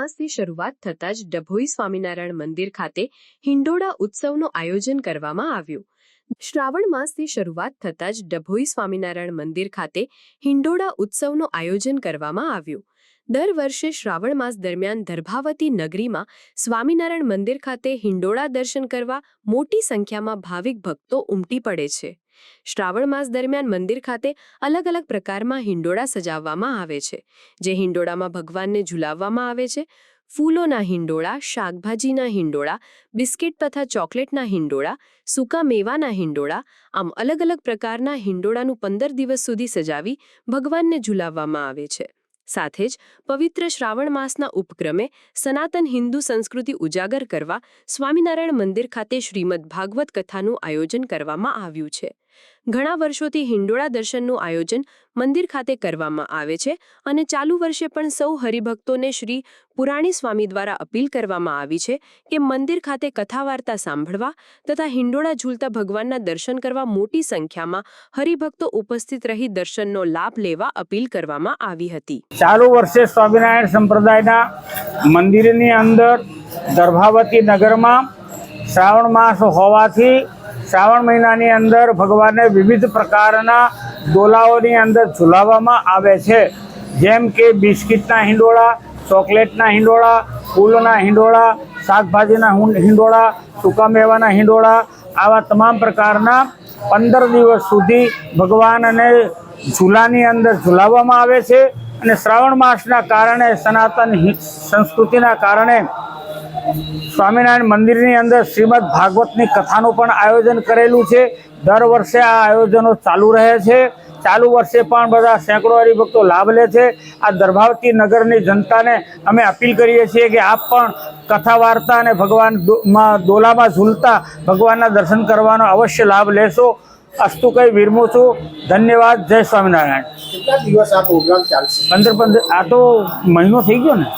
માસથી શરૂઆત થતાં જ ડભોઈ સ્વામિનારાયણ મંદિર ખાતે હિંડોળા ઉત્સવનું આયોજન કરવામાં આવ્યું। શ્રાવણ માસથી શરૂઆત થતાં જ ડભોઈ સ્વામિનારાયણ મંદિર ખાતે હિંડોળા ઉત્સવનું આયોજન કરવામાં આવ્યું। દર વર્ષે શ્રાવણ માસ દરમિયાન દર્ભાવતી નગરીમાં સ્વામિનારાયણ મંદિર ખાતે હિંડોળા દર્શન કરવા મોટી સંખ્યામાં ભાવિક ભક્તો ઉમટી પડે છે। શ્રાવણ માસ દરમિયાન મંદિર ખાતે અલગ અલગ પ્રકારમાં હિંડોળા સજાવવામાં આવે છે, જે હિંડોળામાં ભગવાનને ઝુલાવવામાં આવે છે। ફૂલોના હિંડોળા, શાકભાજીના હિંડોળા, બિસ્કિટ તથા ચોકલેટના હિંડોળા, સૂકા મેવાના હિંડોળા, આમ અલગ અલગ પ્રકારના હિંડોળાનું 15 દિવસ સુધી સજાવી ભગવાનને ઝુલાવવામાં આવે છે। સાથે જ પવિત્ર શ્રાવણ માસના ઉપક્રમે સનાતન હિન્દુ સંસ્કૃતિ ઉજાગર કરવા સ્વામિનારાયણ મંદિર ખાતે શ્રીમદ ભાગવત કથાનું આયોજન કરવામાં આવ્યું છે। ઘણા વર્ષોથી હિંડોળા દર્શનનું આયોજન મંદિર ખાતે કરવામાં આવે છે અને ચાલુ વર્ષે પણ સૌ હરિભક્તોને શ્રી પુરાણી સ્વામી દ્વારા અપીલ કરવામાં આવી છે કે મંદિર ખાતે કથા વાર્તા સાંભળવા તથા હિંડોળા ઝૂલતા ભગવાનના દર્શન કરવા મોટી સંખ્યામાં હરિભક્તો ઉપસ્થિત રહી દર્શનનો લાભ લેવા અપીલ કરવામાં આવી હતી। ચાલુ વર્ષે સ્વામિનારાયણ સંપ્રદાયના મંદિરની અંદર દર્ભાવતી નગરમાં શ્રાવણ માસ હોવાથી શ્રાવણ મહિનાની અંદર ભગવાનને વિવિધ પ્રકારના ડોલાઓની અંદર ઝુલાવવામાં આવે છે, જેમ કે બિસ્કિટના હિંડોળા, ચોકલેટના હિંડોળા, ફૂલોના હિંડોળા, શાકભાજીના હિંડોળા, સૂકા મેવાના હિંડોળા, આવા તમામ પ્રકારના 15 દિવસ સુધી ભગવાનને ઝૂલાની અંદર ઝુલાવવામાં આવે છે। અને શ્રાવણ માસના કારણે સનાતન સંસ્કૃતિના કારણે સ્વામિનારાયણ મંદિરની અંદર શ્રીમદ ભાગવતની કથાનું પણ આયોજન કરેલું છે। દર વર્ષે આ આયોજનો ચાલુ રહે છે। ચાલુ વર્ષે પણ બધા સેંકડો હરિભક્તો લાભ લે છે। આ દર્ભાવતી નગરની જનતાને અમે અપીલ કરીએ છીએ કે આપ પણ કથા વાર્તા અને ભગવાન દોલામાં ઝૂલતા ભગવાનના દર્શન કરવાનો અવશ્ય લાભ લેશો। અસ્તુ કઈ વિરમું છું। ધન્યવાદ। જય સ્વામિનારાયણ। કેટલા દિવસ આ પ્રોગ્રામ ચાલશે? 15 આ તો મહિનો થઈ ગયો ને।